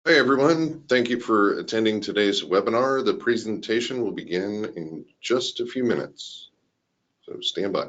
Hi everyone, thank you for attending today's webinar. The presentation will begin in just a few minutes, so stand by.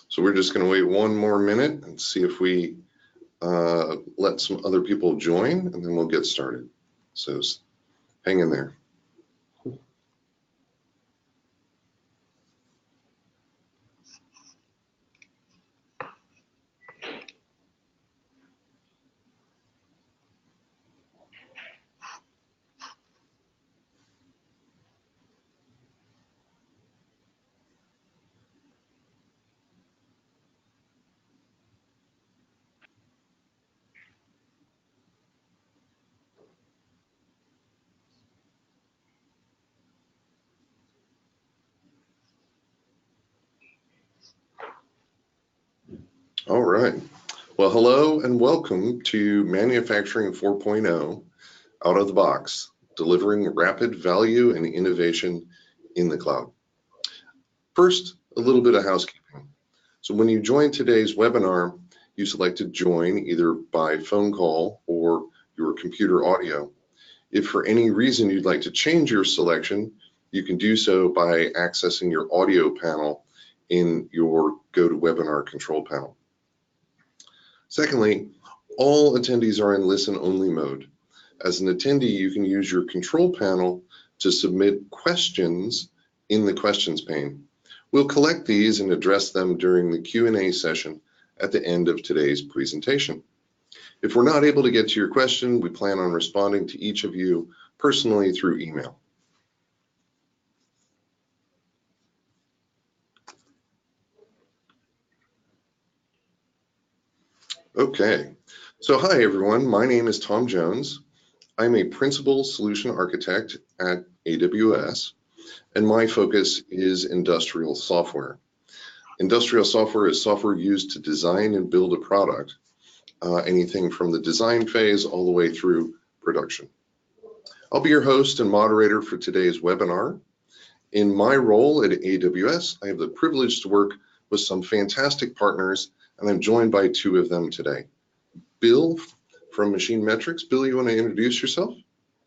So we're just going to wait one more minute and see if we let some other people join, and then we'll get started. So hang in there. All right. Well, hello and welcome to Manufacturing 4.0 out of the box, delivering rapid value and innovation in the cloud. First, a little bit of housekeeping. So when you join today's webinar, you select to join either by phone call or your computer audio. If for any reason you'd like to change your selection, you can do so by accessing your audio panel in your GoToWebinar control panel. Secondly, all attendees are in listen-only mode. As an attendee, you can use your control panel to submit questions in the questions pane. We'll collect these and address them during the Q&A session at the end of today's presentation. If we're not able to get to your question, we plan on responding to each of you personally through email. Okay, so hi everyone, my name is Tom Jones. I'm a principal solution architect at AWS, and my focus is industrial software. Industrial software is software used to design and build a product, anything from the design phase all the way through production. I'll be your host and moderator for today's webinar. In my role at AWS, I have the privilege to work with some fantastic partners, and I'm joined by two of them today. Bill from Machine Metrics. Bill, you want to introduce yourself?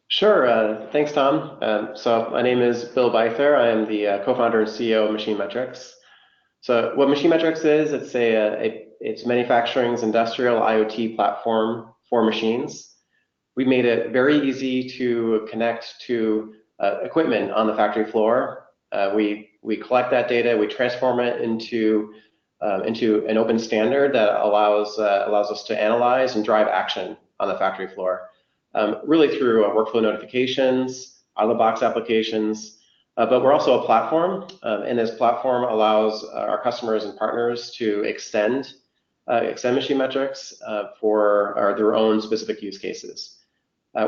Sure. Thanks, Tom. So my name is Bill Byther. I am the co-founder and CEO of Machine Metrics. So what Machine Metrics is, it's manufacturing's industrial IoT platform for machines. We made it very easy to connect to equipment on the factory floor. We collect that data, we transform it into an open standard that allows us to analyze and drive action on the factory floor, really through workflow notifications, out-of-the-box applications. But we're also a platform, and this platform allows our customers and partners to extend Machine Metrics for their own specific use cases.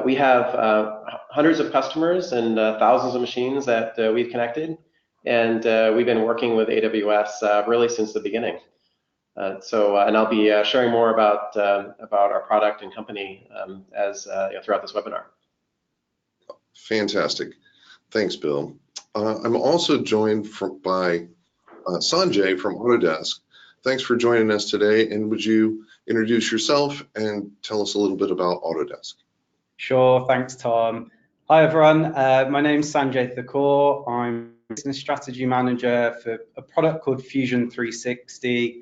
We have hundreds of customers and thousands of machines that we've connected, and we've been working with AWS really since the beginning. And I'll be sharing more about our product and company throughout this webinar. Fantastic. Thanks, Bill. I'm also joined by Sanjay from Autodesk. Thanks for joining us today, and would you introduce yourself and tell us a little bit about Autodesk? Sure, thanks, Tom. Hi, everyone. My name's Sanjay Thakur. I'm Business Strategy Manager for a product called Fusion 360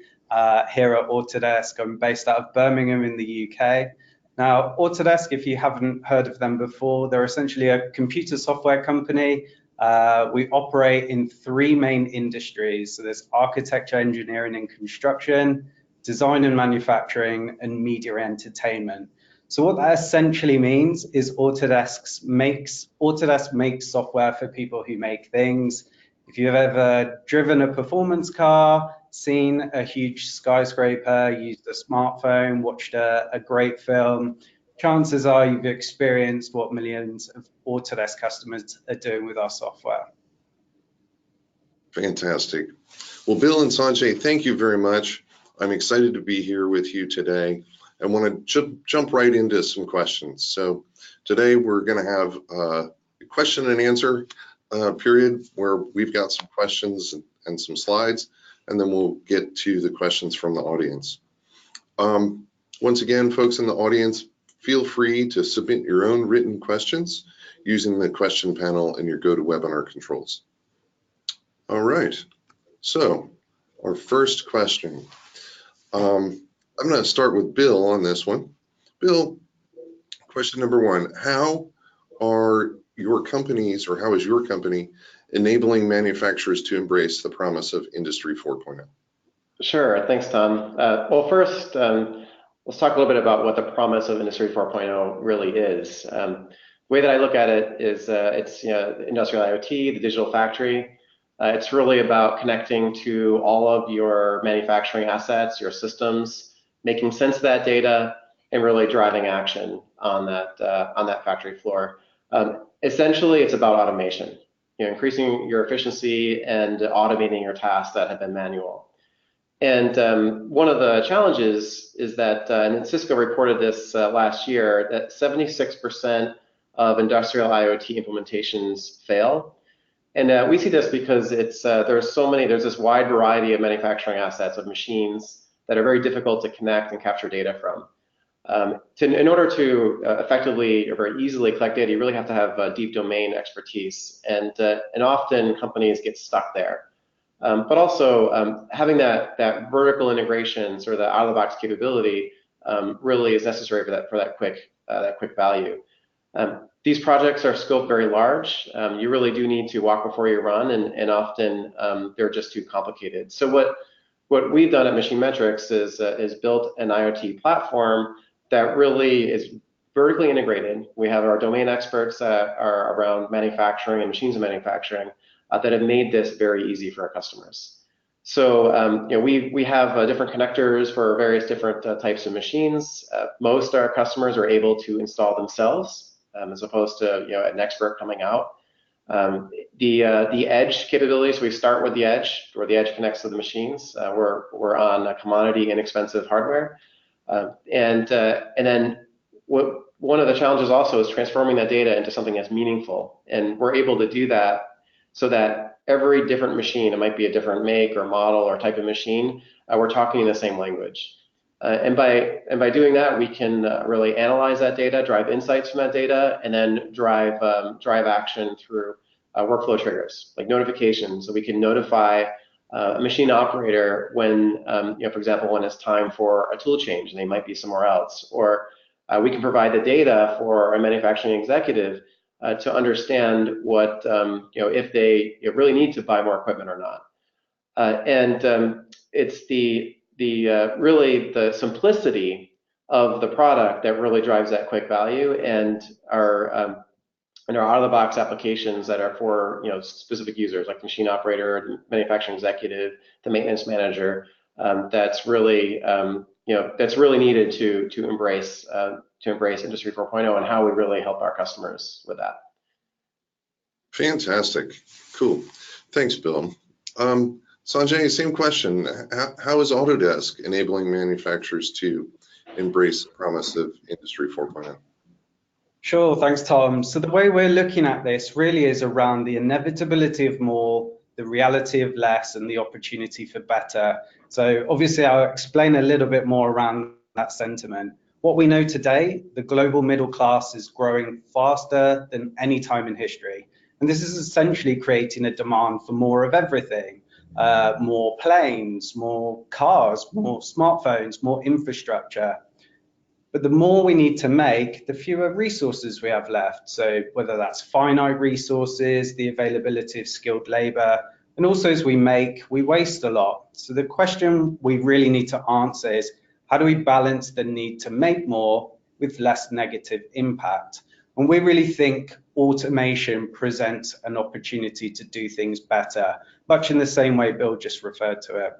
here at Autodesk. I'm based out of Birmingham in the UK. Now, Autodesk, if you haven't heard of them before, they're essentially a computer software company We operate in three main industries. So there's architecture, engineering and construction, design and manufacturing, and media entertainment. So what that essentially means is Autodesk makes software for people who make things. If you've ever driven a performance car, seen a huge skyscraper, used a smartphone, watched a great film, chances are you've experienced what millions of Autodesk customers are doing with our software. Fantastic. Well, Bill and Sanjay, thank you very much. I'm excited to be here with you today. I want to jump right into some questions. So today we're going to have a question and answer period where we've got some questions and some slides, and then we'll get to the questions from the audience. Once again, folks in the audience, feel free to submit your own written questions using the question panel in your GoToWebinar controls. All right, so our first question. I'm going to start with Bill on this one. Bill, question number one, how are your companies, or how is your company enabling manufacturers to embrace the promise of Industry 4.0? Sure, thanks, Tom. Well, first, let's talk a little bit about what the promise of Industry 4.0 really is. The way that I look at it is it's industrial IoT, the digital factory. It's really about connecting to all of your manufacturing assets, your systems, making sense of that data, and really driving action on that factory floor. Essentially, it's about automation, increasing your efficiency and automating your tasks that have been manual. And one of the challenges is that, and Cisco reported this last year, that 76% of industrial IoT implementations fail. And we see this because there's this wide variety of manufacturing assets, of machines that are very difficult to connect and capture data from. In order to effectively or very easily collect data, you really have to have deep domain expertise, and often companies get stuck there. But also having that vertical integration, sort of the out-of-the-box capability, really is necessary for that quick value. These projects are scoped very large. You really do need to walk before you run, and often they're just too complicated. So what we've done at Machine Metrics is built an IoT platform that really is vertically integrated. We have our domain experts that are around manufacturing and machines and manufacturing that have made this very easy for our customers. So we have different connectors for various different types of machines. Most of our customers are able to install themselves, as opposed to an expert coming out. The edge capabilities, we start with the edge, where the edge connects to the machines. We're on commodity, inexpensive hardware. And then one of the challenges also is transforming that data into something that's meaningful. And we're able to do that so that every different machine, it might be a different make or model or type of machine, we're talking in the same language. And by doing that, we can really analyze that data, drive insights from that data, and then drive action through workflow triggers, like notifications. So we can notify a machine operator when, for example, when it's time for a tool change and they might be somewhere else. Or we can provide the data for a manufacturing executive to understand what, if they really need to buy more equipment or not. It's really the simplicity of the product that really drives that quick value, and our out-of-the-box applications that are for specific users, like machine operator, the manufacturing executive, the maintenance manager. That's really needed to embrace Industry 4.0 and how we really help our customers with that. Fantastic, cool. Thanks, Bill. Sanjay, same question. How is Autodesk enabling manufacturers to embrace the promise of Industry 4.0? Sure, thanks, Tom. So the way we're looking at this really is around the inevitability of more, the reality of less, and the opportunity for better. So obviously, I'll explain a little bit more around that sentiment. What we know today, the global middle class is growing faster than any time in history. And this is essentially creating a demand for more of everything. More planes, more cars, more smartphones, more infrastructure. But the more we need to make, the fewer resources we have left. So whether that's finite resources, the availability of skilled labor, and also as we make, we waste a lot. So the question we really need to answer is, how do we balance the need to make more with less negative impact? And we really think automation presents an opportunity to do things better, much in the same way Bill just referred to it.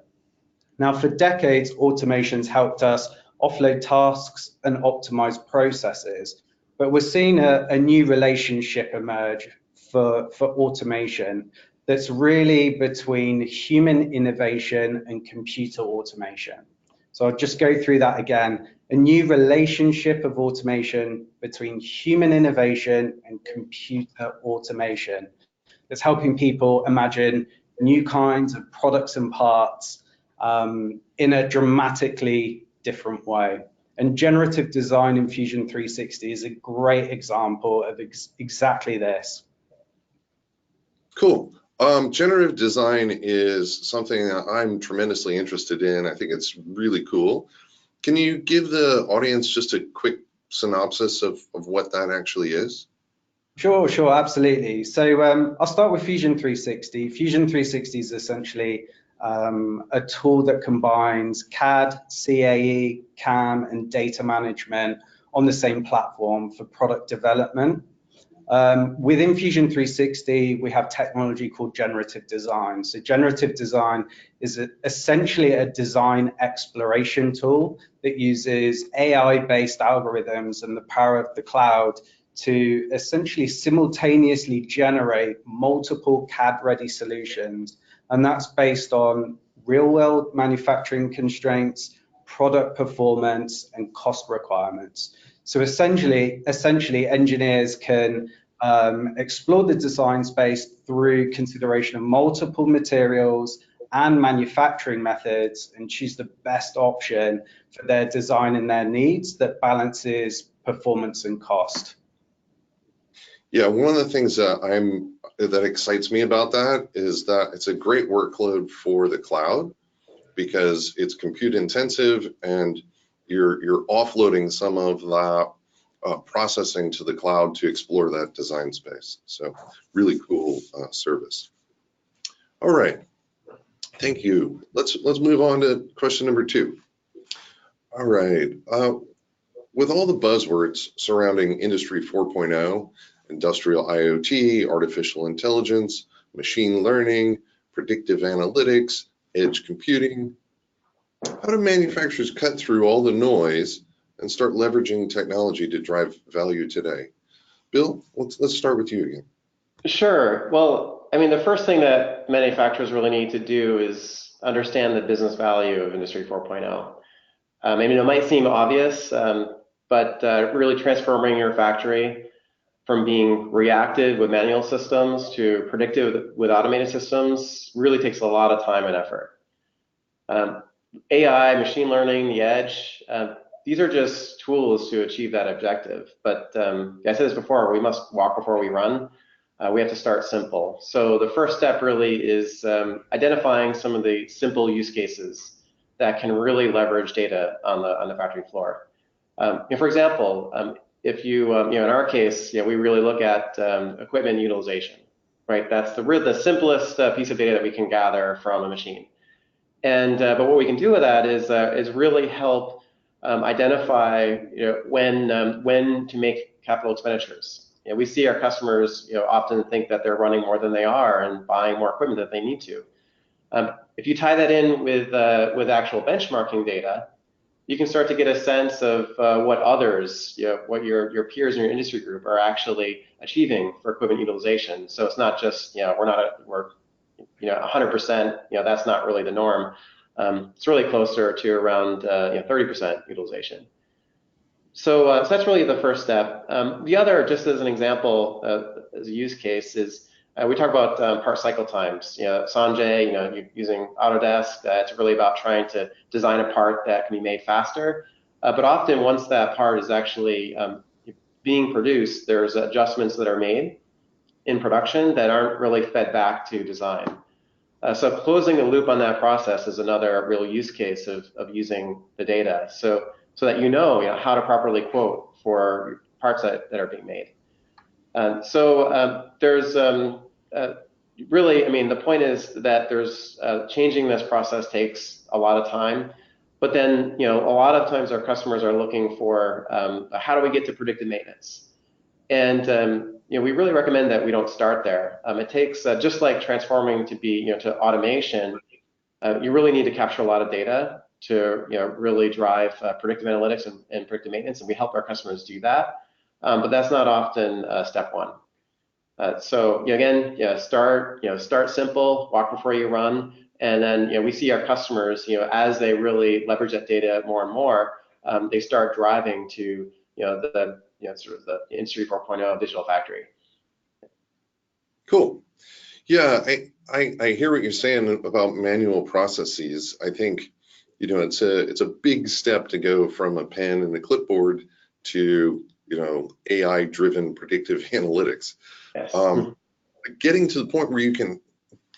Now, for decades, automation's helped us offload tasks and optimize processes, but we're seeing a new relationship emerge for automation that's really between human innovation and computer automation. So I'll just go through that again. A new relationship of automation between human innovation and computer automation that's helping people imagine new kinds of products and parts in a dramatically different way. And generative design in Fusion 360 is a great example of exactly this. Cool. Generative design is something that I'm tremendously interested in. I think it's really cool. Can you give the audience just a quick synopsis of what that actually is? Sure, absolutely. So I'll start with Fusion 360. Fusion 360 is essentially a tool that combines CAD, CAE, CAM, and data management on the same platform for product development. Within Fusion 360, we have technology called generative design. So generative design is essentially a design exploration tool that uses AI-based algorithms and the power of the cloud to essentially simultaneously generate multiple CAD-ready solutions. And that's based on real-world manufacturing constraints, product performance, and cost requirements. So essentially engineers can explore the design space through consideration of multiple materials and manufacturing methods and choose the best option for their design and their needs that balances performance and cost. Yeah, one of the things that excites me about that is that it's a great workload for the cloud because it's compute intensive and you're offloading some of that processing to the cloud to explore that design space. So really cool service. All right, thank you. Let's move on to question number 2. All right, with all the buzzwords surrounding Industry 4.0, industrial IoT, artificial intelligence, machine learning, predictive analytics, edge computing, how do manufacturers cut through all the noise and start leveraging technology to drive value today? Bill, let's start with you again. Sure. Well, I mean, the first thing that manufacturers really need to do is understand the business value of Industry 4.0. I mean, it might seem obvious, but really transforming your factory from being reactive with manual systems to predictive with automated systems really takes a lot of time and effort. AI, machine learning, the edge, these are just tools to achieve that objective. But I said this before, we must walk before we run. We have to start simple. So the first step really is identifying some of the simple use cases that can really leverage data on the factory floor. For example, if you, in our case, we really look at equipment utilization, right? That's the simplest piece of data that we can gather from a machine. And but what we can do with that is really help identify when to make capital expenditures. We see our customers often think that they're running more than they are and buying more equipment than they need to. If you tie that in with actual benchmarking data, you can start to get a sense of what others, what your peers in your industry group are actually achieving for equipment utilization. So it's not just we're 100%. That's not really the norm. It's really closer to around 30% utilization. So that's really the first step. The other, just as an example, as a use case, is we talk about part cycle times. Sanjay, using Autodesk, it's really about trying to design a part that can be made faster. But often, once that part is actually being produced, there's adjustments that are made in production that aren't really fed back to design. So closing the loop on that process is another real use case of using the data. So so that you know, how to properly quote for parts that are being made. There's really, I mean, the point is that there's changing this process takes a lot of time, but then, a lot of times our customers are looking for how do we get to predictive maintenance? And we really recommend that we don't start there. It takes just like transforming to be, to automation. You really need to capture a lot of data to, really drive predictive analytics and predictive maintenance, and we help our customers do that. But that's not often step one. Again, start simple, walk before you run, and then we see our customers, as they really leverage that data more and more, they start driving to sort of the Industry 4.0 digital factory. Cool. Yeah, I hear what you're saying about manual processes. I think it's a big step to go from a pen and a clipboard to AI-driven predictive analytics. Yes. Getting to the point where you can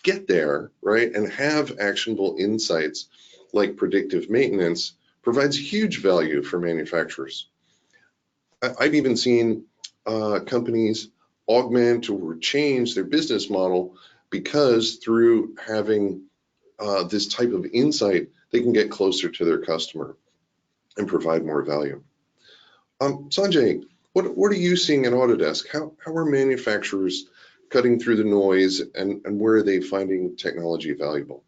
get there, right, and have actionable insights like predictive maintenance provides huge value for manufacturers. I've even seen companies augment or change their business model because through having this type of insight, they can get closer to their customer and provide more value. Sanjay, what are you seeing at Autodesk? How are manufacturers cutting through the noise, and where are they finding technology valuable?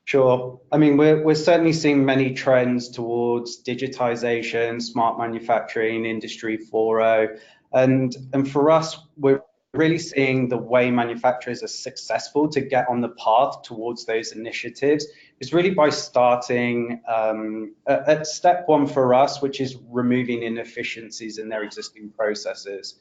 Sure. I mean, we're certainly seeing many trends towards digitization, smart manufacturing, Industry 4.0, and for us, we're really seeing the way manufacturers are successful to get on the path towards those initiatives is really by starting at step one for us, which is removing inefficiencies in their existing processes.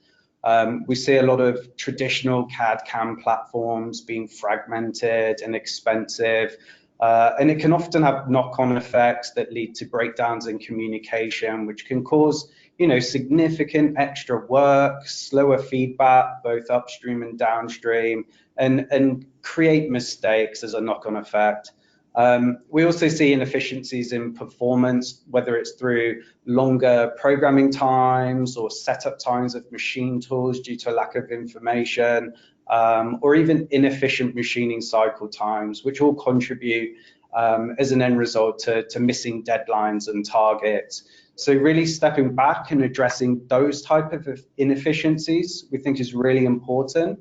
We see a lot of traditional CAD/CAM platforms being fragmented and expensive, and it can often have knock-on effects that lead to breakdowns in communication, which can cause significant extra work, slower feedback, both upstream and downstream, and create mistakes as a knock-on effect. We also see inefficiencies in performance, whether it's through longer programming times or setup times of machine tools due to a lack of information, or even inefficient machining cycle times, which all contribute as an end result to missing deadlines and targets. So really stepping back and addressing those type of inefficiencies, we think is really important.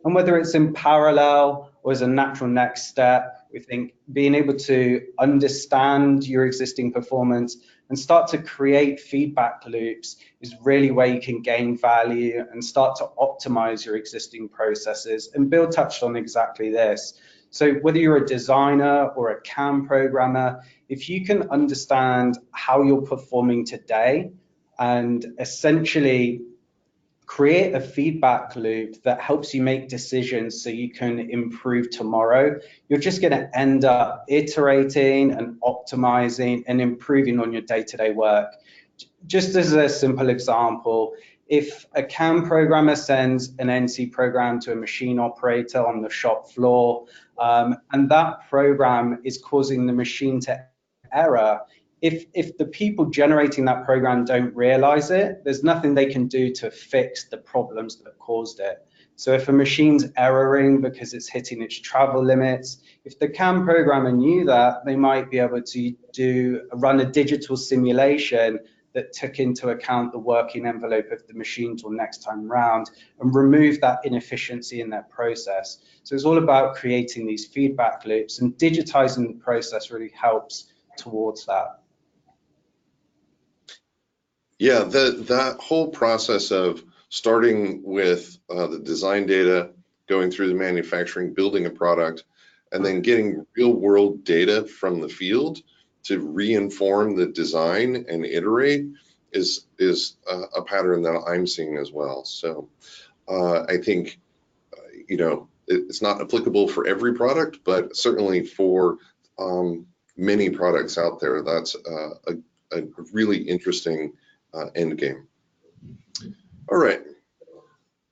And whether it's in parallel or as a natural next step, we think being able to understand your existing performance and start to create feedback loops is really where you can gain value and start to optimize your existing processes. And Bill touched on exactly this. So whether you're a designer or a CAM programmer, if you can understand how you're performing today and essentially create a feedback loop that helps you make decisions so you can improve tomorrow, you're just going to end up iterating and optimizing and improving on your day-to-day work. Just as a simple example, if a CAM programmer sends an NC program to a machine operator on the shop floor, and that program is causing the machine to error, if the people generating that program don't realize it, there's nothing they can do to fix the problems that have caused it. So if a machine's erroring because it's hitting its travel limits, if the CAM programmer knew that, they might be able to run a digital simulation that took into account the working envelope of the machine tool next time round and remove that inefficiency in their process. So it's all about creating these feedback loops, and digitizing the process really helps towards that. Yeah, that whole process of starting with the design data, going through the manufacturing, building a product, and then getting real world data from the field to reinform the design and iterate is a pattern that I'm seeing as well. So I think, it's not applicable for every product, but certainly for many products out there, that's a really interesting end game. All right,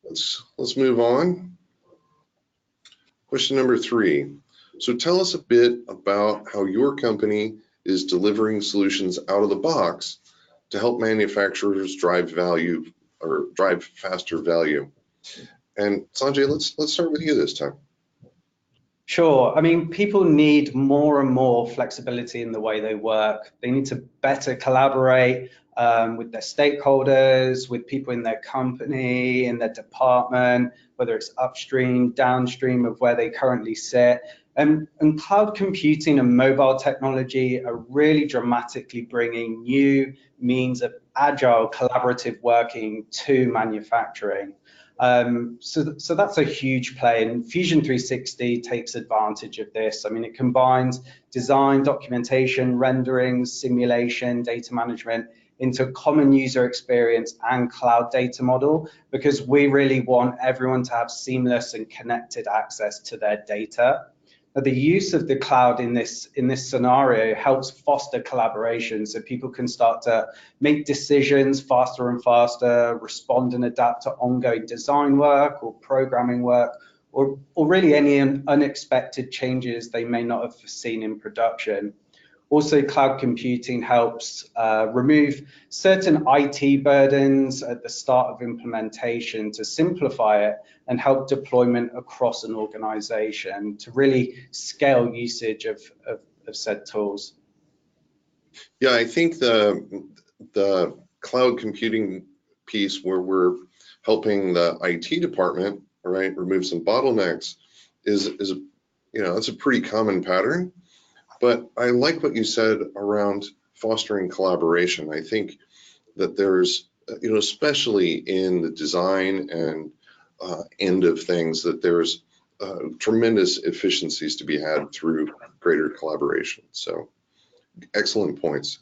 let's move on. Question number 3. So tell us a bit about how your company is delivering solutions out of the box to help manufacturers drive value or drive faster value. And Sanjay, let's start with you this time. Sure. I mean, people need more and more flexibility in the way they work. They need to better collaborate with their stakeholders, with people in their company, in their department, whether it's upstream, downstream of where they currently sit. And cloud computing and mobile technology are really dramatically bringing new means of agile collaborative working to manufacturing. So that's a huge play, and Fusion 360 takes advantage of this. I mean, it combines design, documentation, rendering, simulation, data management into a common user experience and cloud data model, because we really want everyone to have seamless and connected access to their data. Now, the use of the cloud in this scenario helps foster collaboration, so people can start to make decisions faster and faster, respond and adapt to ongoing design work or programming work, or really any unexpected changes they may not have foreseen in production. Also, cloud computing helps remove certain IT burdens at the start of implementation to simplify it and help deployment across an organization to really scale usage of said tools. Yeah, I think the cloud computing piece where we're helping the IT department, right, remove some bottlenecks is it's a pretty common pattern. But I like what you said around fostering collaboration. I think that there's, especially in the design and end of things, that there's tremendous efficiencies to be had through greater collaboration. So excellent points.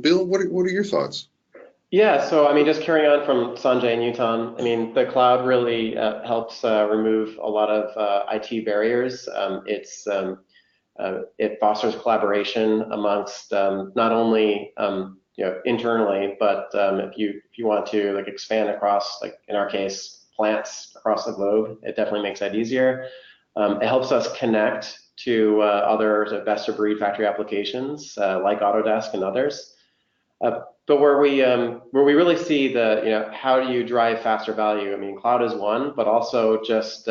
Bill, what are your thoughts? Yeah, so I mean, just carrying on from Sanjay and Tom, I mean, the cloud really helps remove a lot of IT barriers. It fosters collaboration amongst not only internally, but if you want to like expand across, like in our case, plants across the globe, it definitely makes that easier. It helps us connect to other sort of best of breed factory applications like Autodesk and others. But where we really see the how do you drive faster value? I mean, cloud is one, but also just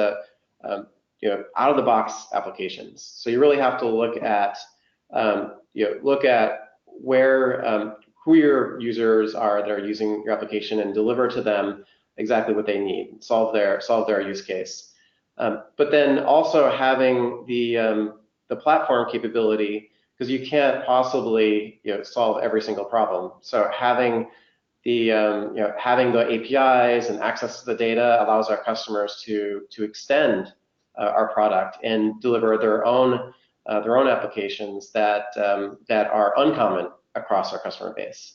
out of the box applications. So you really have to look at where who your users are that are using your application and deliver to them exactly what they need, solve their use case. But then also having the platform capability, because you can't possibly solve every single problem. So having the APIs and access to the data allows our customers to extend our product and deliver their own applications that are uncommon across our customer base.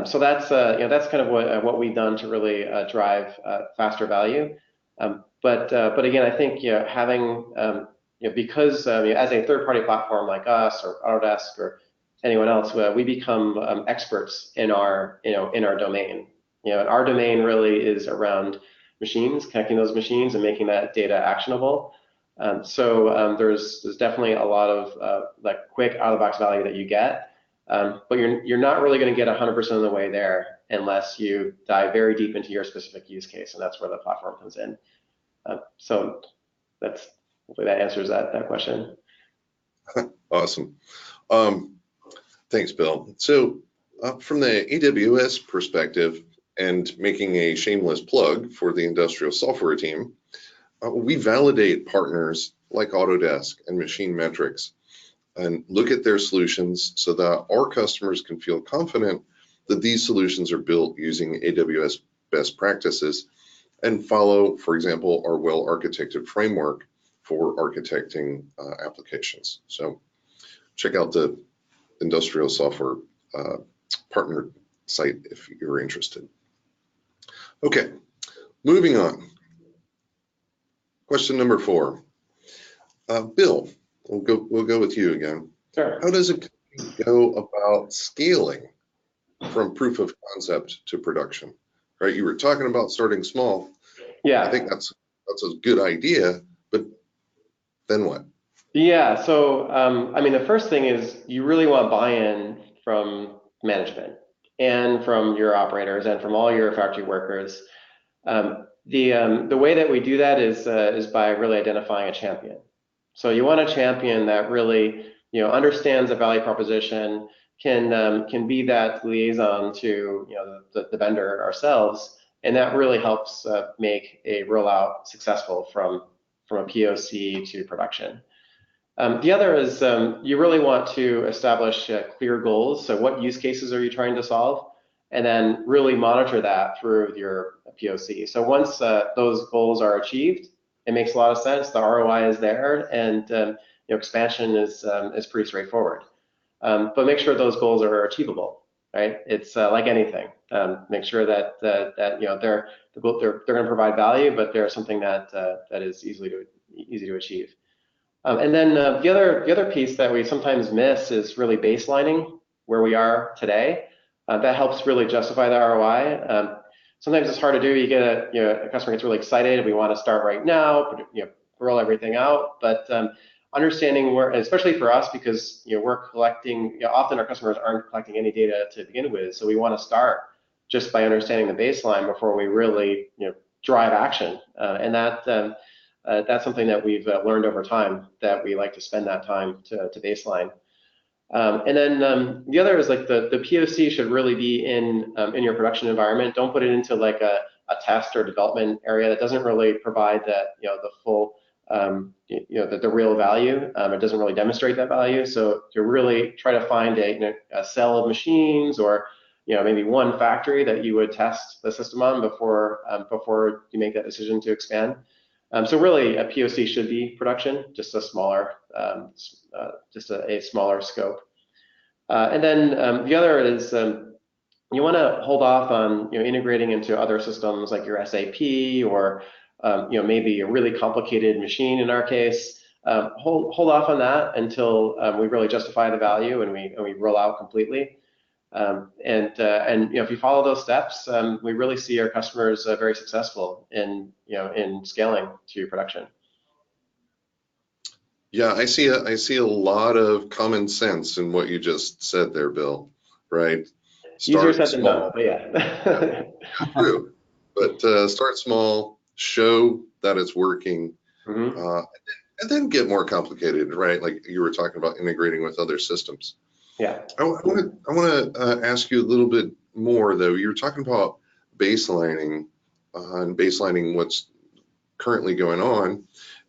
So that's kind of what we've done to really drive faster value. But again, I think having because as a third-party platform like us or Autodesk or anyone else, we become experts in our domain. And our domain really is around machines, connecting those machines and making that data actionable. So there's definitely a lot of like quick out-of-the-box value that you get, but you're not really going to get 100% of the way there unless you dive very deep into your specific use case, and that's where the platform comes in. So hopefully that answers that question. Awesome. Thanks, Bill. So from the AWS perspective, and making a shameless plug for the industrial software team, we validate partners like Autodesk and Machine Metrics and look at their solutions so that our customers can feel confident that these solutions are built using AWS best practices and follow, for example, our well-architected framework for architecting applications. So check out the industrial software partner site if you're interested. Okay, moving on. Question number 4. Bill, we'll go with you again. Sure. How does it go about scaling from proof of concept to production? Right, you were talking about starting small. Yeah. I think that's a good idea, but then what? Yeah, so I mean, the first thing is you really want buy-in from management and from your operators and from all your factory workers. The way that we do that is by really identifying a champion. So you want a champion that really understands the value proposition, can be that liaison to the vendor ourselves, and that really helps make a rollout successful from a POC to production. The other is you really want to establish clear goals. So what use cases are you trying to solve? And then really monitor that through your POC. So once those goals are achieved, it makes a lot of sense. The ROI is there, and expansion is pretty straightforward. But make sure those goals are achievable, right? It's like anything. Make sure that they're going to provide value, but they're something that is easy to achieve. And then the other piece that we sometimes miss is really baselining where we are today. That helps really justify the ROI. Sometimes it's hard to do. You get a customer gets really excited. We want to start right now, roll everything out. But understanding where, especially for us, because we're collecting. Often our customers aren't collecting any data to begin with, so we want to start just by understanding the baseline before we really drive action. And that's something that we've learned over time, that we like to spend that time to baseline. And then the other is like the POC should really be in your production environment. Don't put it into like a test or development area that doesn't really provide that the full the real value. It doesn't really demonstrate that value. So to really try to find a cell of machines, or maybe one factory that you would test the system on before you make that decision to expand. So really, a POC should be production, just a smaller, a smaller scope. And then the other is you want to hold off on integrating into other systems like your SAP, or maybe a really complicated machine in our case. Hold off on that until we really justify the value and we roll out completely. And if you follow those steps, we really see our customers very successful in scaling to production. Yeah, I see a lot of common sense in what you just said there, Bill. Right? Easier Start said than done, small. but yeah. True. But start small, show that it's working, Mm-hmm. and then get more complicated, right? Like you were talking about integrating with other systems. Yeah. I want to ask you a little bit more, though. You were talking about baselining and baselining what's currently going on,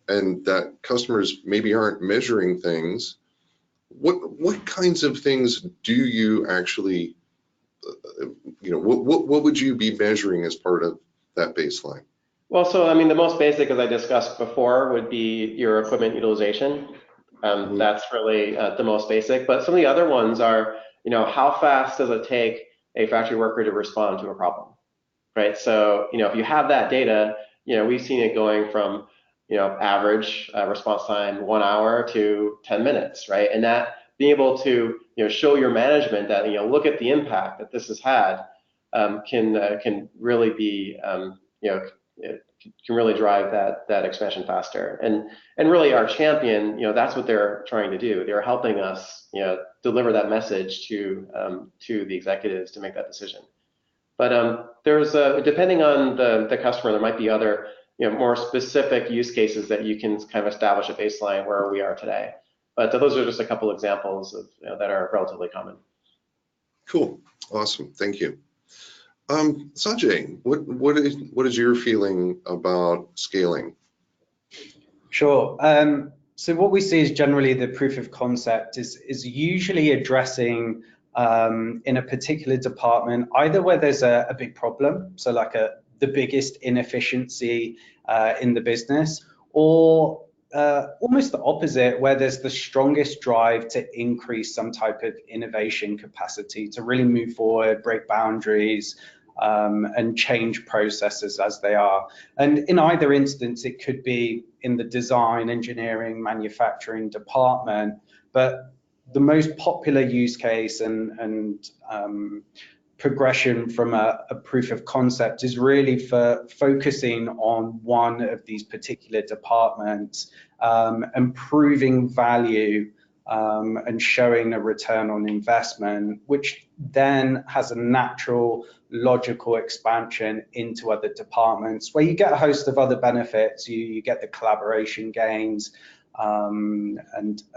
and that customers maybe aren't measuring things. What kinds of things do you actually, what would you be measuring as part of that baseline? Well, so I mean, the most basic, as I discussed before, would be your equipment utilization. That's really the most basic. But some of the other ones are, how fast does it take a factory worker to respond to a problem, right? So, if you have that data, we've seen it going from, average response time 1 hour to 10 minutes, right? And that being able to, show your management that, look at the impact that this has had, can really be, it can really drive that expansion faster. And really our champion, that's what they're trying to do. They're helping us, deliver that message to the executives to make that decision. But there's depending on the customer, there might be other more specific use cases that you can kind of establish a baseline where we are today. But those are just a couple examples of that are relatively common. Cool, awesome, thank you. Sanjay, what is your feeling about scaling? Sure. So what we see is generally the proof of concept is usually addressing in a particular department, either where there's a big problem, so like the biggest inefficiency in the business, or almost the opposite, where there's the strongest drive to increase some type of innovation capacity to really move forward, break boundaries, and change processes as they are. And in either instance, it could be in the design, engineering, manufacturing department, but the most popular use case and progression from a proof of concept is really for focusing on one of these particular departments and proving value and showing a return on investment, which then has a natural, logical expansion into other departments where you get a host of other benefits. You get the collaboration gains and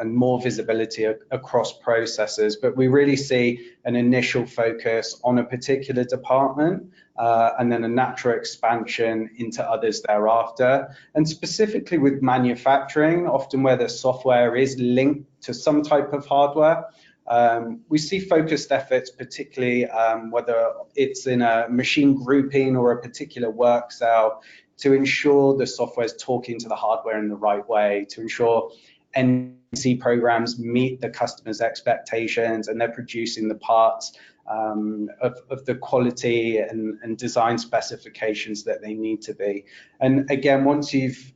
more visibility across processes. But we really see an initial focus on a particular department and then a natural expansion into others thereafter. And specifically with manufacturing, often where the software is linked to some type of hardware, we see focused efforts, particularly whether it's in a machine grouping or a particular work cell, to ensure the software is talking to the hardware in the right way, to ensure NC programs meet the customer's expectations and they're producing the parts of the quality and design specifications that they need to be. And again, once you've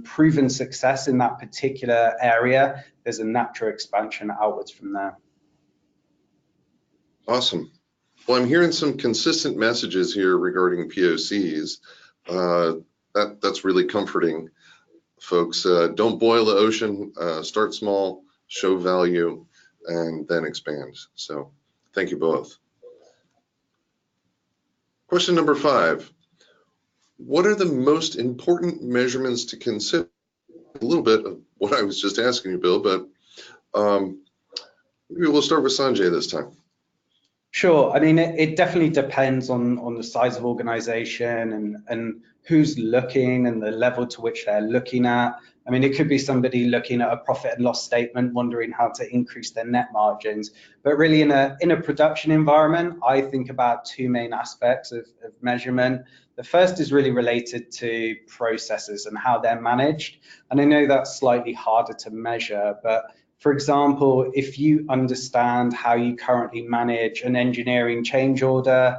proven success in that particular area, there's a natural expansion outwards from there. Awesome. Well, I'm hearing some consistent messages here regarding POCs. That's really comforting, folks. Don't boil the ocean. Start small, show value, and then expand. So thank you both. Question number 5. What are the most important measurements to consider? A little bit of what I was just asking you, Bill, but maybe we'll start with Sanjay this time. Sure. I mean, it definitely depends on the size of organization and who's looking and the level to which they're looking at. I mean, it could be somebody looking at a profit and loss statement, wondering how to increase their net margins. But really, in a production environment, I think about 2 main aspects of measurement. The first is really related to processes and how they're managed. And I know that's slightly harder to measure, but for example, if you understand how you currently manage an engineering change order,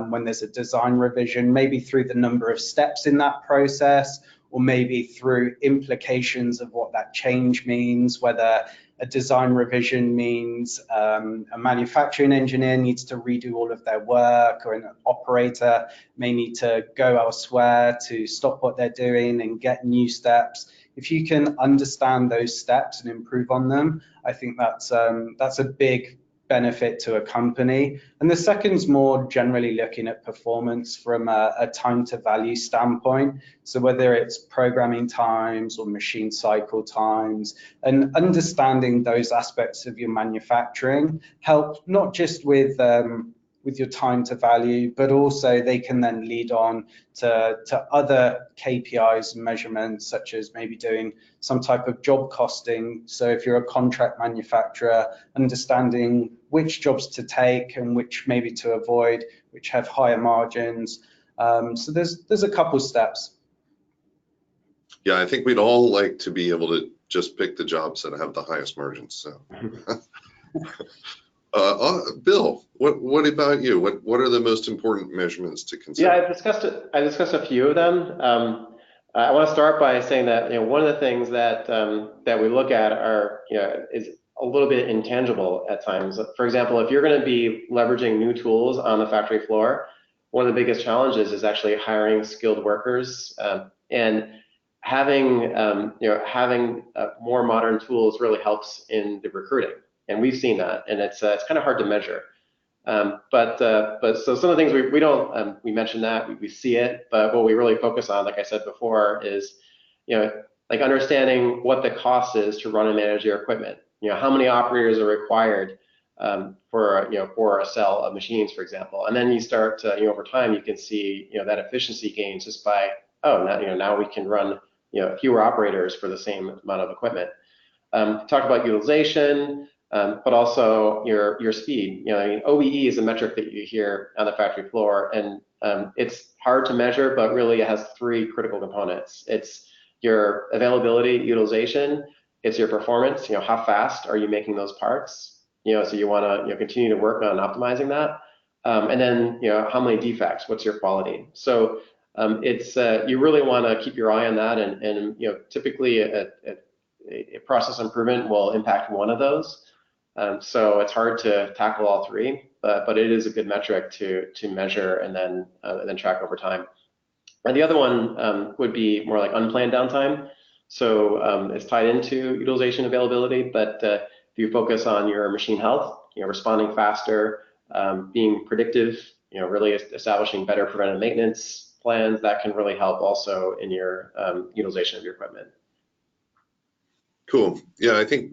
when there's a design revision, maybe through the number of steps in that process, or maybe through implications of what that change means, whether a design revision means a manufacturing engineer needs to redo all of their work, or an operator may need to go elsewhere to stop what they're doing and get new steps. If you can understand those steps and improve on them, I think that's a big benefit to a company. And the second is more generally looking at performance from a time to value standpoint. So whether it's programming times or machine cycle times, and understanding those aspects of your manufacturing help not just with your time to value, but also they can then lead on to other KPIs and measurements, such as maybe doing some type of job costing. So if you're a contract manufacturer, understanding which jobs to take and which maybe to avoid, which have higher margins. So there's a couple steps. Yeah, I think we'd all like to be able to just pick the jobs that have the highest margins. So. Bill, what about you? What are the most important measurements to consider? Yeah, I discussed a few of them. I want to start by saying that one of the things that we look at is a little bit intangible at times. For example, if you're going to be leveraging new tools on the factory floor, one of the biggest challenges is actually hiring skilled workers, and having more modern tools really helps in the recruiting. And we've seen that, and it's kind of hard to measure. But so some of the things we don't, we mentioned that, we see it, but what we really focus on, like I said before, is, like understanding what the cost is to run and manage your equipment. How many operators are required for a cell of machines, for example. And then you start to, over time, you can see, that efficiency gains just by, now we can run, fewer operators for the same amount of equipment. Talk about utilization. But also your speed. OEE is a metric that you hear on the factory floor, and it's hard to measure, but really it has 3 critical components. It's your availability, utilization. It's your performance. How fast are you making those parts? So you want to continue to work on optimizing that. And then how many defects? What's your quality? So it's you really want to keep your eye on that, and typically a process improvement will impact one of those. So it's hard to tackle all 3. but it is a good metric to measure and then track over time. And the other one would be more like unplanned downtime. So it's tied into utilization availability, but if you focus on your machine health, responding faster, being predictive, really establishing better preventive maintenance plans, that can really help also in your utilization of your equipment. Cool. Yeah, I think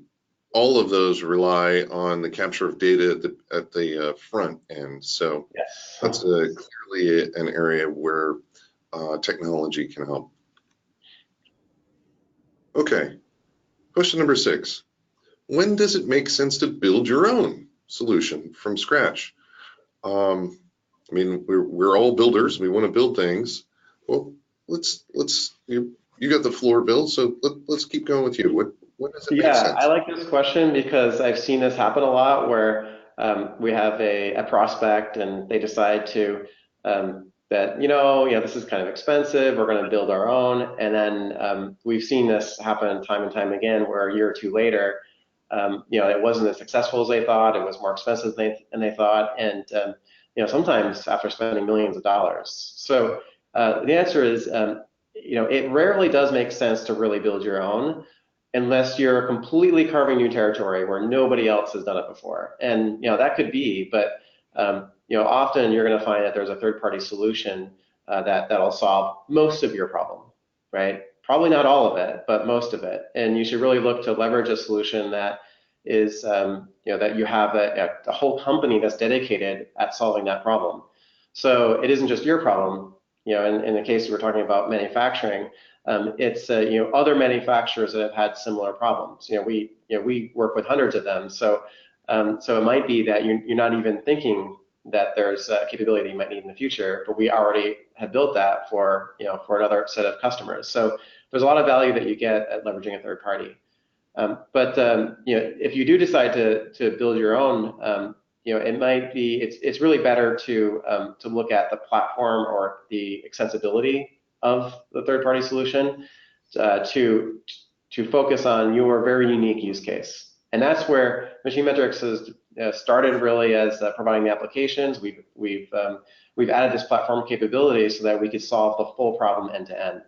all of those rely on the capture of data at the front end. So yes, that's clearly an area where technology can help. Okay, question number 6. When does it make sense to build your own solution from scratch? I mean, we're all builders. We want to build things. Well, you got the floor, Bill. So let's keep going with you. When does it make sense? I like this question because I've seen this happen a lot where we have a prospect and they decide to that this is kind of expensive. We're going to build our own, and then we've seen this happen time and time again where a year or two later, it wasn't as successful as they thought. It was more expensive than they thought, and sometimes after spending millions of dollars. So the answer is, it rarely does make sense to really build your own unless you're completely carving new territory where nobody else has done it before. And that could be, but often you're going to find that there's a third-party solution that'll solve most of your problem, right? Probably not all of it, but most of it. And you should really look to leverage a solution that is, that you have a whole company that's dedicated at solving that problem. So it isn't just your problem. In the case we're talking about manufacturing, it's other manufacturers that have had similar problems. We work with hundreds of them, so it might be that you're not even thinking that there's a capability you might need in the future, but we already have built that for another set of customers. So there's a lot of value that you get at leveraging a third party. But if you do decide to build your own, it might be it's really better to look at the platform or the extensibility of the third-party solution to focus on your very unique use case. And that's where Machine Metrics has started really as providing the applications. We've added this platform capability so that we could solve the full problem end to end.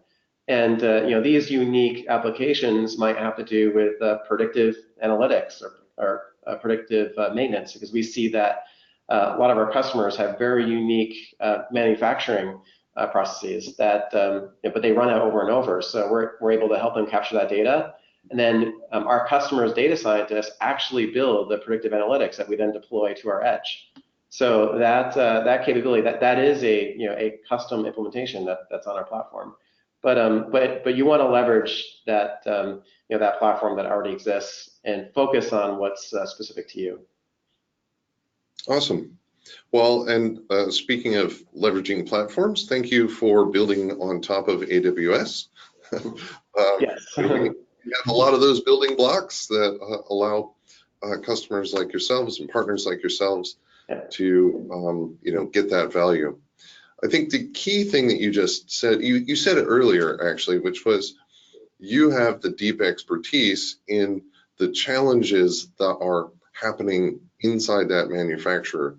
And these unique applications might have to do with predictive analytics or predictive maintenance, because we see that a lot of our customers have very unique manufacturing processes that, but they run it over and over. So we're able to help them capture that data, and then our customers' data scientists actually build the predictive analytics that we then deploy to our edge. So that capability that is a custom implementation that's on our platform. But you want to leverage that that platform that already exists and focus on what's specific to you. Awesome. Well, and speaking of leveraging platforms, thank you for building on top of AWS. Yes. We have a lot of those building blocks that allow customers like yourselves and partners like yourselves to get that value. I think the key thing that you just said, you said it earlier actually, which was you have the deep expertise in the challenges that are happening inside that manufacturer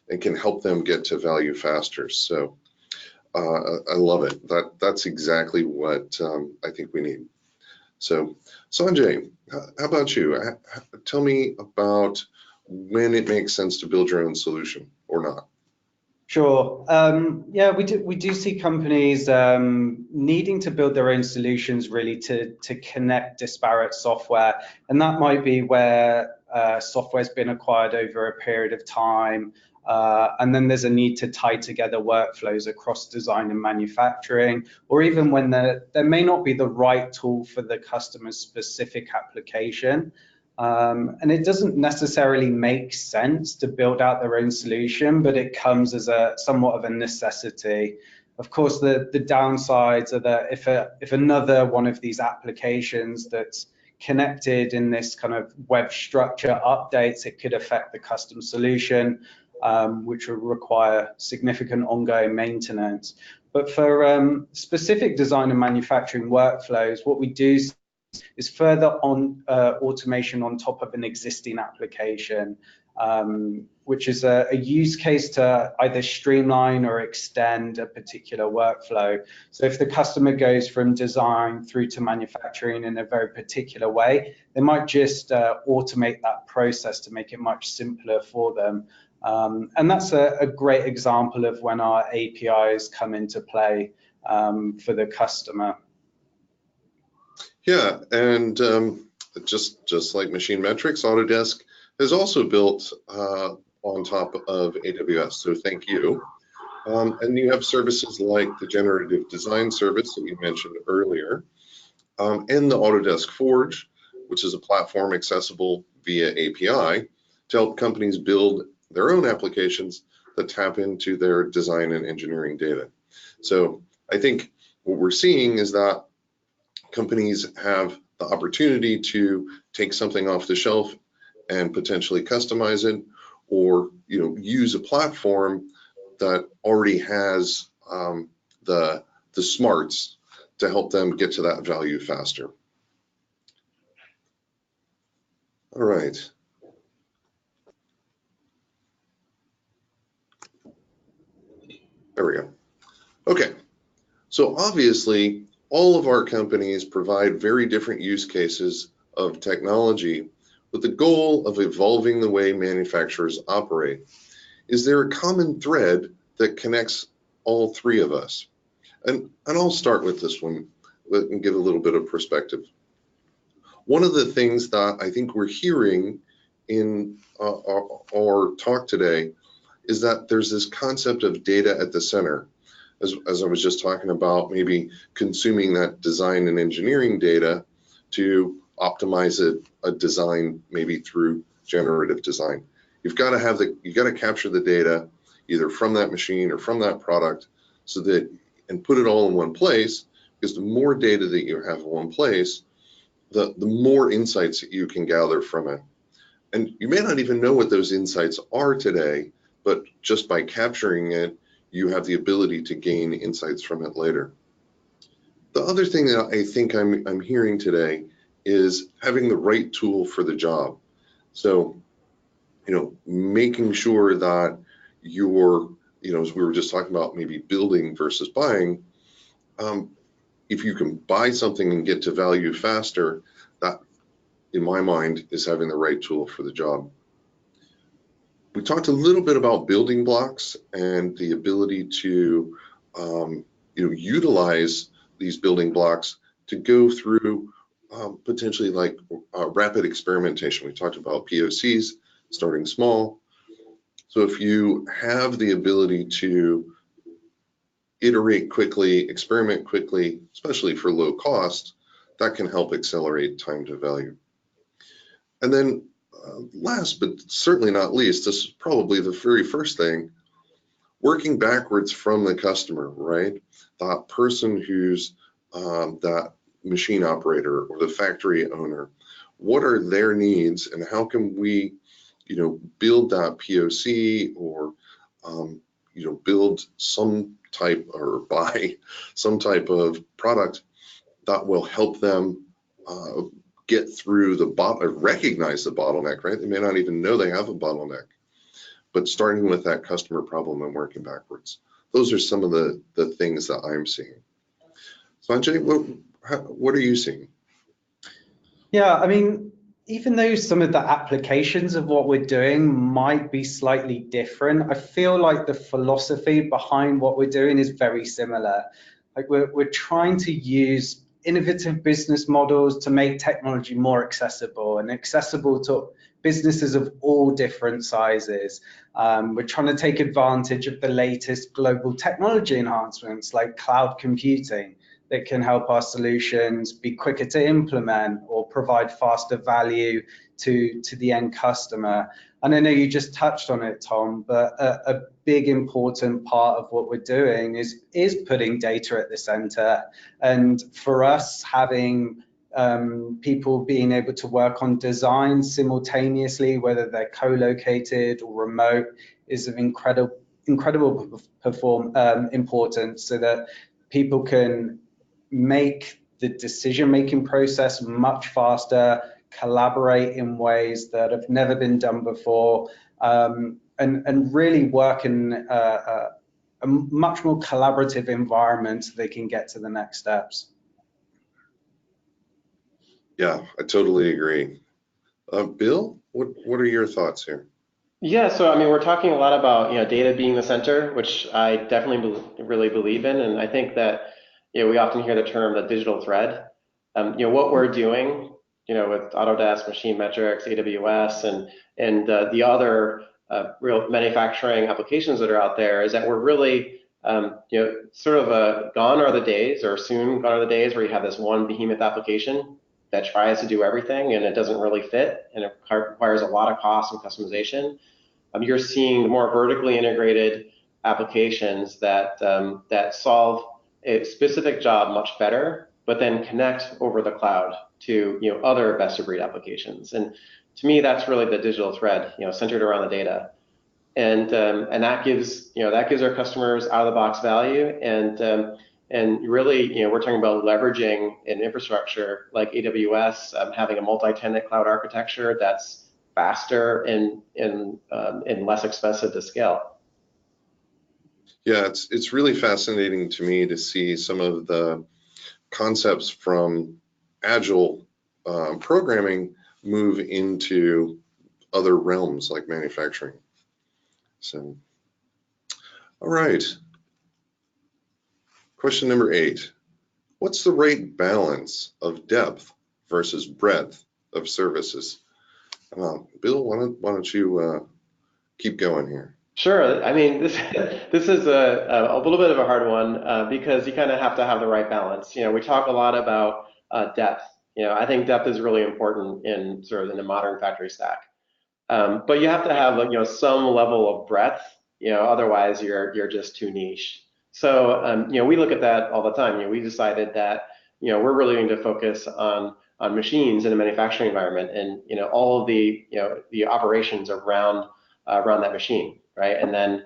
and can help them get to value faster. So I love it. That's exactly what I think we need. So Sanjay, how about you? Tell me about when it makes sense to build your own solution or not. Sure. Yeah, we do see companies needing to build their own solutions really to connect disparate software, and that might be where software's been acquired over a period of time, and then there's a need to tie together workflows across design and manufacturing, or even when there may not be the right tool for the customer's specific application. And it doesn't necessarily make sense to build out their own solution, but it comes as somewhat of a necessity. Of course, the downsides are that if another one of these applications that's connected in this kind of web structure updates, it could affect the custom solution, which will require significant ongoing maintenance. But for specific design and manufacturing workflows, what we do is further on automation on top of an existing application. which is a use case to either streamline or extend a particular workflow. So if the customer goes from design through to manufacturing in a very particular way, they might just automate that process to make it much simpler for them. And that's a great example of when our APIs come into play for the customer. Yeah, and just like Machine Metrics, Autodesk has also built on top of AWS, so thank you. And you have services like the generative design service that you mentioned earlier, and the Autodesk Forge, which is a platform accessible via API to help companies build their own applications that tap into their design and engineering data. So I think what we're seeing is that companies have the opportunity to take something off the shelf and potentially customize it, or use a platform that already has the smarts to help them get to that value faster. All right. There we go. Okay, so obviously all of our companies provide very different use cases of technology with the goal of evolving the way manufacturers operate. Is there a common thread that connects all three of us? And I'll start with this one and give a little bit of perspective. One of the things that I think we're hearing in our talk today is that there's this concept of data at the center. As I was just talking about, maybe consuming that design and engineering data to optimize a design, maybe through generative design. You've got to capture the data either from that machine or from that product, so that, and put it all in one place, because the more data that you have in one place, the more insights that you can gather from it. And you may not even know what those insights are today, but just by capturing it, you have the ability to gain insights from it later. The other thing that I think I'm hearing today is having the right tool for the job. So, making sure that you're, as we were just talking about, maybe building versus buying, if you can buy something and get to value faster, that, in my mind, is having the right tool for the job. We talked a little bit about building blocks and the ability to utilize these building blocks to go through potentially like rapid experimentation. We talked about POCs, starting small. So if you have the ability to iterate quickly, experiment quickly, especially for low cost, that can help accelerate time to value. And then last but certainly not least, this is probably the very first thing, working backwards from the customer, right? That person who's that machine operator or the factory owner, what are their needs, and how can we, build that POC, or build some type, or buy some type of product that will help them get through recognize the bottleneck, right? They may not even know they have a bottleneck, but starting with that customer problem and working backwards. Those are some of the things that I'm seeing. Sanjay, what are you seeing? Yeah, I mean, even though some of the applications of what we're doing might be slightly different, I feel like the philosophy behind what we're doing is very similar. Like we're trying to use innovative business models to make technology more accessible, and accessible to businesses of all different sizes. We're trying to take advantage of the latest global technology enhancements like cloud computing that can help our solutions be quicker to implement or provide faster value to the end customer. And I know you just touched on it, Tom, but a big important part of what we're doing is putting data at the center. And for us, having people being able to work on design simultaneously, whether they're co-located or remote, is of incredible importance, so that people can make the decision-making process much faster, collaborate in ways that have never been done before, and really work in a much more collaborative environment so they can get to the next steps. Yeah, I totally agree. Bill, what are your thoughts here? Yeah, so I mean, we're talking a lot about data being the center, which I definitely really believe in, and I think that we often hear the term the digital thread. What we're doing, with Autodesk, Machine Metrics, AWS, and the other real manufacturing applications that are out there, is that we're really sort of gone are the days, or soon gone are the days, where you have this one behemoth application that tries to do everything and it doesn't really fit, and it requires a lot of cost and customization. You're seeing more vertically integrated applications that that solve a specific job much better, but then connect over the cloud to other best-of-breed applications. And to me, that's really the digital thread, centered around the data. And that gives our customers out-of-the-box value. And really, we're talking about leveraging an infrastructure like AWS, having a multi-tenant cloud architecture that's faster and less expensive to scale. Yeah, it's really fascinating to me to see some of the concepts from Agile programming move into other realms like manufacturing. So, all right. Question number 8. What's the right balance of depth versus breadth of services? Bill, why don't you keep going here? Sure. I mean, this is a little bit of a hard one because you kind of have to have the right balance. We talk a lot about depth. I think depth is really important in the modern factory stack. But you have to have some level of breadth. Otherwise you're just too niche. So we look at that all the time. We decided that we're really going to focus on machines in a manufacturing environment, and all of the operations around that machine, right? And then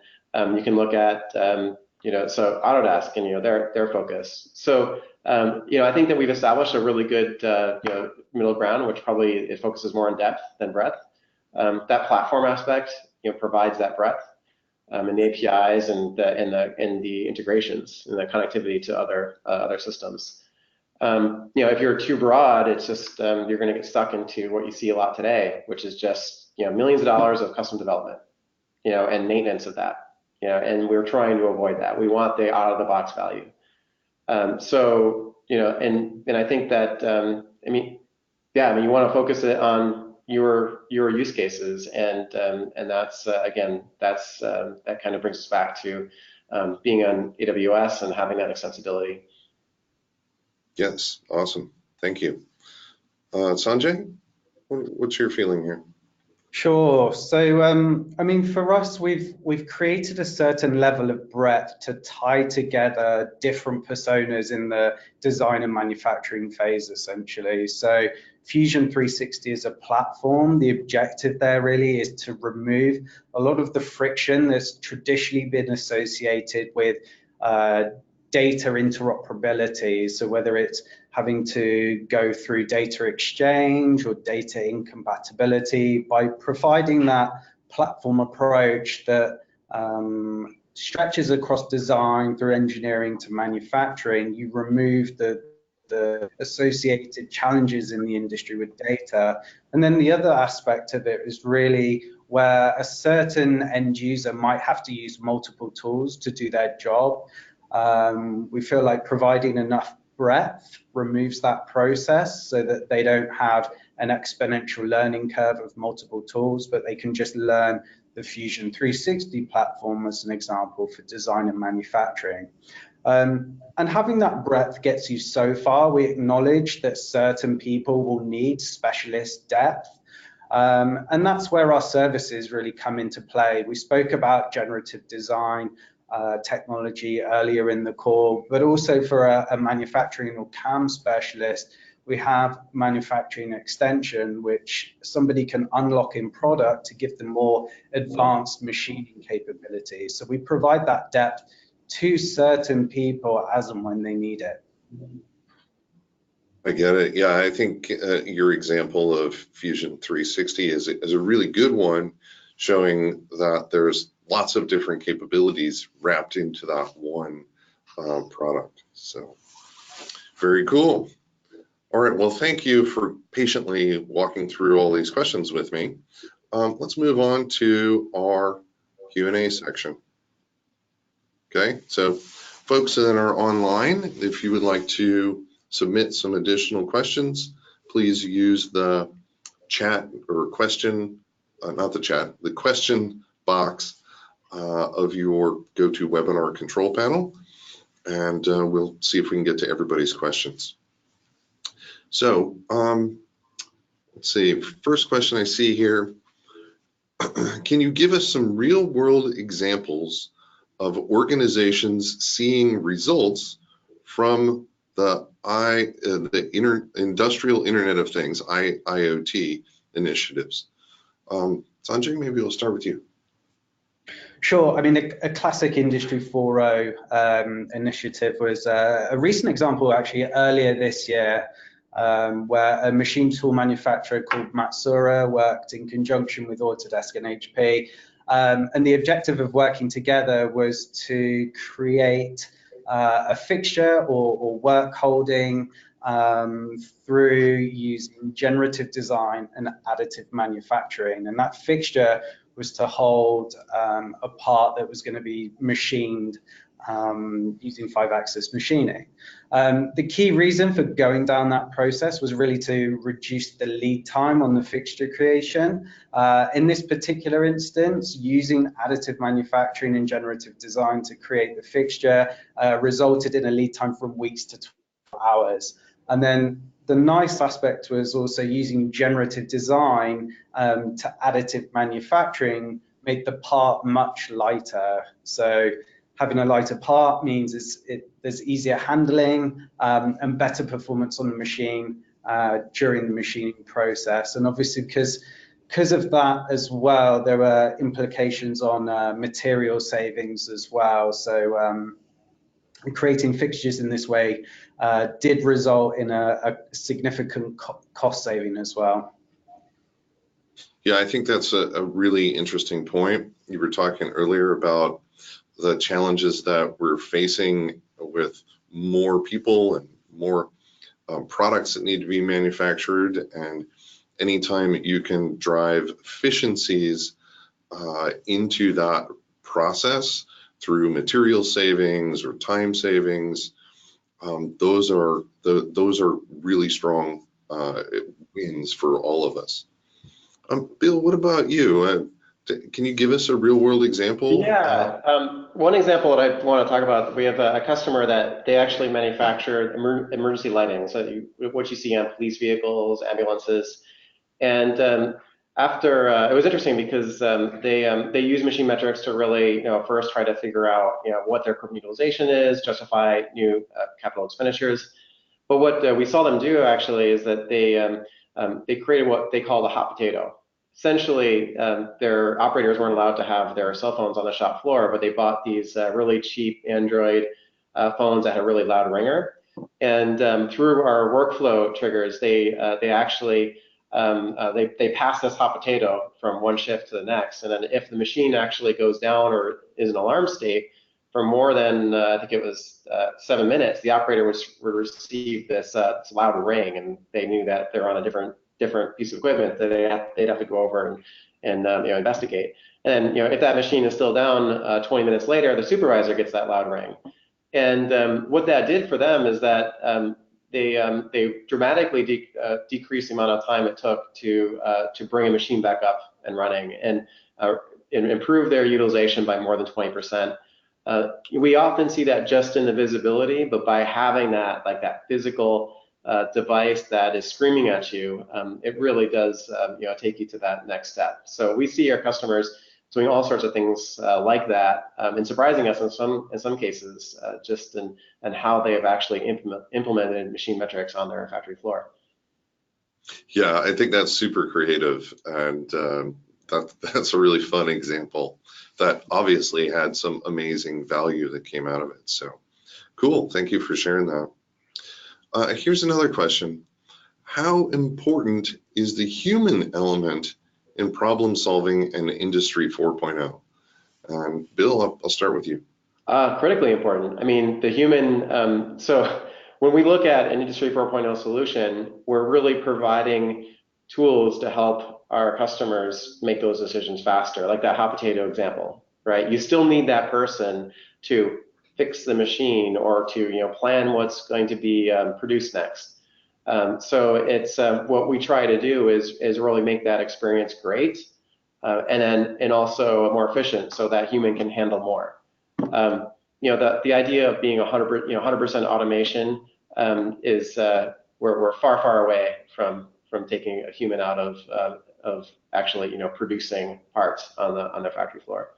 you can look at so Autodesk and their focus. So I think that we've established a really good middle ground, which probably it focuses more on depth than breadth. That platform aspect provides that breadth, and the APIs and the integrations and the connectivity to other systems. If you're too broad, it's just you're going to get stuck into what you see a lot today, which is just millions of dollars of custom development, and maintenance of that. And we're trying to avoid that. We want the out-of-the-box value. So and I think that you want to focus it on your use cases, and that's again that kind of brings us back to being on AWS and having that extensibility. Yes, awesome. Thank you. Sanjay, what's your feeling here? Sure. So, I mean, for us, we've created a certain level of breadth to tie together different personas in the design and manufacturing phase, essentially. So, Fusion 360 is a platform. The objective there really is to remove a lot of the friction that's traditionally been associated with data interoperability. So whether it's having to go through data exchange or data incompatibility, by providing that platform approach that stretches across design through engineering to manufacturing, you remove the associated challenges in the industry with data. And then the other aspect of it is really where a certain end user might have to use multiple tools to do their job. We feel like providing enough breadth removes that process so that they don't have an exponential learning curve of multiple tools, but they can just learn the Fusion 360 platform as an example for design and manufacturing. And having that breadth gets you so far. We acknowledge that certain people will need specialist depth. And that's where our services really come into play. We spoke about generative design technology earlier in the call, but also for a manufacturing or CAM specialist, we have manufacturing extension, which somebody can unlock in product to give them more advanced machining capabilities. So we provide that depth to certain people as and when they need it. I get it. Yeah, I think your example of Fusion 360 is a really good one showing that there's lots of different capabilities wrapped into that one product. So very cool. All right, well, thank you for patiently walking through all these questions with me. Let's move on to our Q&A section. Okay, so folks that are online, if you would like to submit some additional questions, please use the chat or question, not the chat, the question box of your GoToWebinar control panel, and we'll see if we can get to everybody's questions. So let's see, first question I see here, can you give us some real world examples of organizations seeing results from the Industrial Internet of Things, IoT initiatives? Sanjay, maybe we'll start with you. Sure. I mean, a classic Industry 4.0 initiative was a recent example, actually, earlier this year, where a machine tool manufacturer called Matsuura worked in conjunction with Autodesk and HP. And the objective of working together was to create a fixture or work holding through using generative design and additive manufacturing. And that fixture was to hold a part that was going to be machined using 5-axis machining. The key reason for going down that process was really to reduce the lead time on the fixture creation. In this particular instance, using additive manufacturing and generative design to create the fixture resulted in a lead time from weeks to 12 hours. And then the nice aspect was also using generative design to additive manufacturing made the part much lighter. So having a lighter part means there's easier handling and better performance on the machine during the machining process. And obviously, because of that as well, there were implications on material savings as well. So creating fixtures in this way did result in a significant cost saving as well. Yeah, I think that's a really interesting point. You were talking earlier about the challenges that we're facing with more people and more products that need to be manufactured, and anytime you can drive efficiencies into that process through material savings or time savings, those are really strong wins for all of us. Bill, what about you? Can you give us a real world example? Yeah, one example that I want to talk about, we have a customer that they actually manufacture emergency lighting, so what you see on police vehicles, ambulances, and after it was interesting because they use machine metrics to really first try to figure out what their equipment utilization is, justify new capital expenditures. But what we saw them do actually is that they created what they call the hot potato. Essentially, their operators weren't allowed to have their cell phones on the shop floor, but they bought these really cheap Android phones that had a really loud ringer. And through our workflow triggers, they actually they pass this hot potato from one shift to the next. And then if the machine actually goes down or is in alarm state for more than I think it was 7 minutes, the operator would receive this loud ring, and they knew that they're on a different piece of equipment that they'd have to go over and investigate. And then if that machine is still down 20 minutes later, the supervisor gets that loud ring. And what that did for them is that they dramatically decreased the amount of time it took to bring a machine back up and running, and improve their utilization by more than 20%. We often see that just in the visibility, but by having that physical device that is screaming at you, it really does take you to that next step. So we see our customers doing all sorts of things like that, and surprising us in some cases, just in how they have actually implemented machine metrics on their factory floor. Yeah, I think that's super creative, and that's a really fun example that obviously had some amazing value that came out of it. So cool, thank you for sharing that. Here's another question. How important is the human element in problem solving and Industry 4.0? Bill, I'll start with you. Critically important. I mean, the human, so when we look at an Industry 4.0 solution, we're really providing tools to help our customers make those decisions faster, like that hot potato example, right? You still need that person to fix the machine or to plan what's going to be produced next. So it's what we try to do is really make that experience great, and also more efficient, so that human can handle more. The idea of being 100% automation is we're far away from taking a human out of actually producing parts on the factory floor.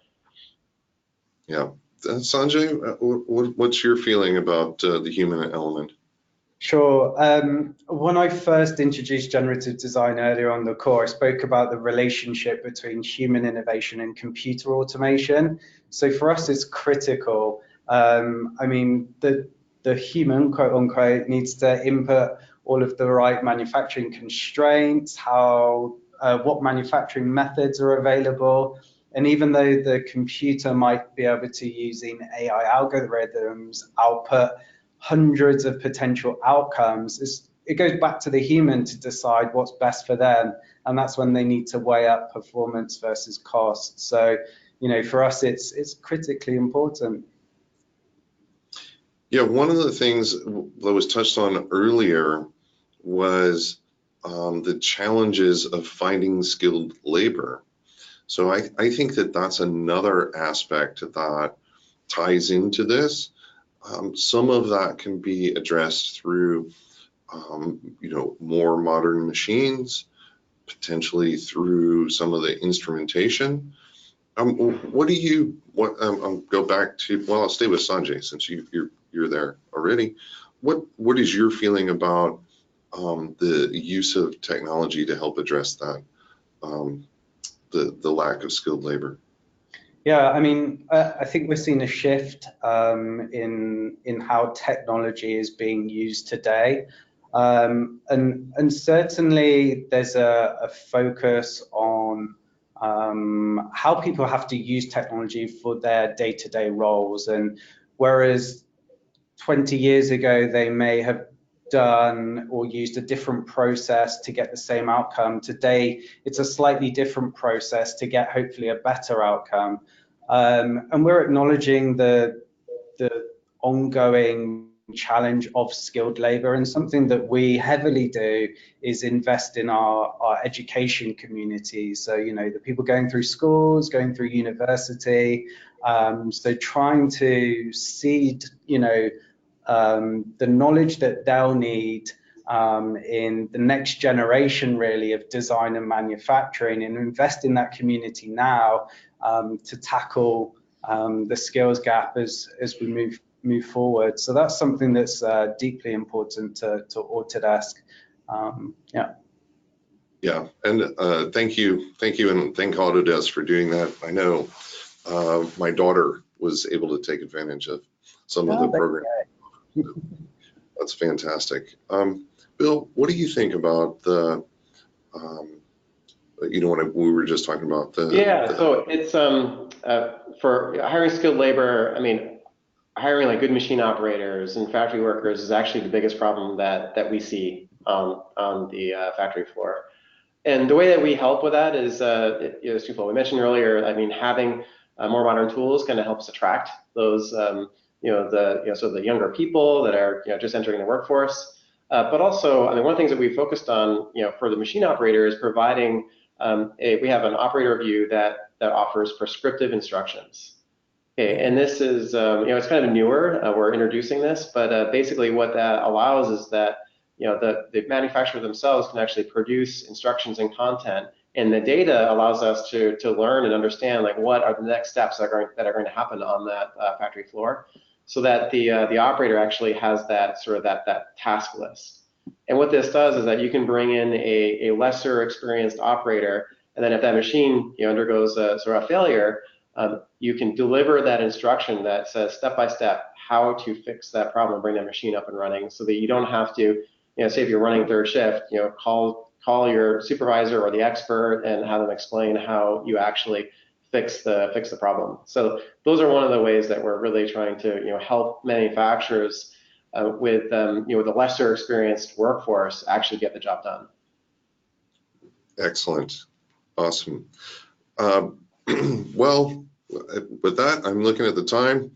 Yeah, Sanjay, what's your feeling about the human element? Sure. When I first introduced generative design earlier on the call, I spoke about the relationship between human innovation and computer automation. So for us, it's critical. I mean, the human, quote unquote, needs to input all of the right manufacturing constraints, what manufacturing methods are available. And even though the computer might be able to, using AI algorithms, output hundreds of potential outcomes, it goes back to the human to decide what's best for them. And that's when they need to weigh up performance versus cost. So, for us, it's critically important. Yeah, one of the things that was touched on earlier was the challenges of finding skilled labor. So I think that that's another aspect that ties into this. Some of that can be addressed through, more modern machines, potentially through some of the instrumentation. What do you? Go back to? Well, I'll stay with Sanjay since you're there already. What is your feeling about the use of technology to help address that, the lack of skilled labor? Yeah, I mean, I think we're seeing a shift in how technology is being used today, and certainly there's a focus on how people have to use technology for their day-to-day roles. And whereas 20 years ago they may have done or used a different process to get the same outcome, today it's a slightly different process to get hopefully a better outcome. And we're acknowledging the ongoing challenge of skilled labor, and something that we heavily do is invest in our education community. So the people going through schools, going through university, so trying to seed the knowledge that they'll need in the next generation, really, of design and manufacturing, and invest in that community now to tackle the skills gap as we move forward. So that's something that's deeply important to Autodesk. Yeah, and thank you, and thank Autodesk for doing that. I know my daughter was able to take advantage of some of the programs. That's fantastic. Bill, what do you think about the, when we were just talking about the... Yeah, so it's for hiring skilled labor, I mean, hiring like good machine operators and factory workers is actually the biggest problem that we see on the factory floor. And the way that we help with that is it's twofold. We mentioned earlier, I mean, having more modern tools kind of helps attract those, so the younger people that are just entering the workforce. But also, I mean, one of the things that we focused on, for the machine operator is providing we have an operator view that offers prescriptive instructions. Okay, and this is, it's kind of newer. We're introducing this, but basically what that allows is that the manufacturer themselves can actually produce instructions and content, and the data allows us to learn and understand like what are the next steps that are going to happen on that factory floor, so that the operator actually has that sort of that task list. And what this does is that you can bring in a lesser experienced operator, and then if that machine undergoes sort of a failure, you can deliver that instruction that says step by step how to fix that problem, bring that machine up and running, so that you don't have to, say if you're running third shift, call call your supervisor or the expert and have them explain how you actually fix the problem. So those are one of the ways that we're really trying to help manufacturers with the lesser experienced workforce actually get the job done. Excellent. Awesome. Well, with that, I'm looking at the time.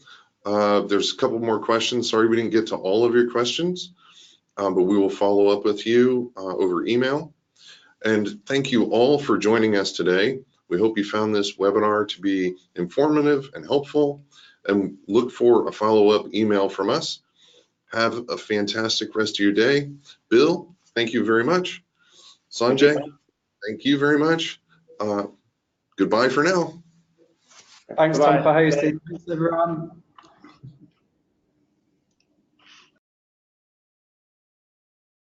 There's a couple more questions. Sorry we didn't get to all of your questions, but we will follow up with you over email. And thank you all for joining us today. We hope you found this webinar to be informative and helpful, and look for a follow-up email from us. Have a fantastic rest of your day. Bill, thank you very much. Sanjay, thank you very much. Goodbye for now. Thanks, Bye-bye. Tom, for hosting. Thanks, everyone.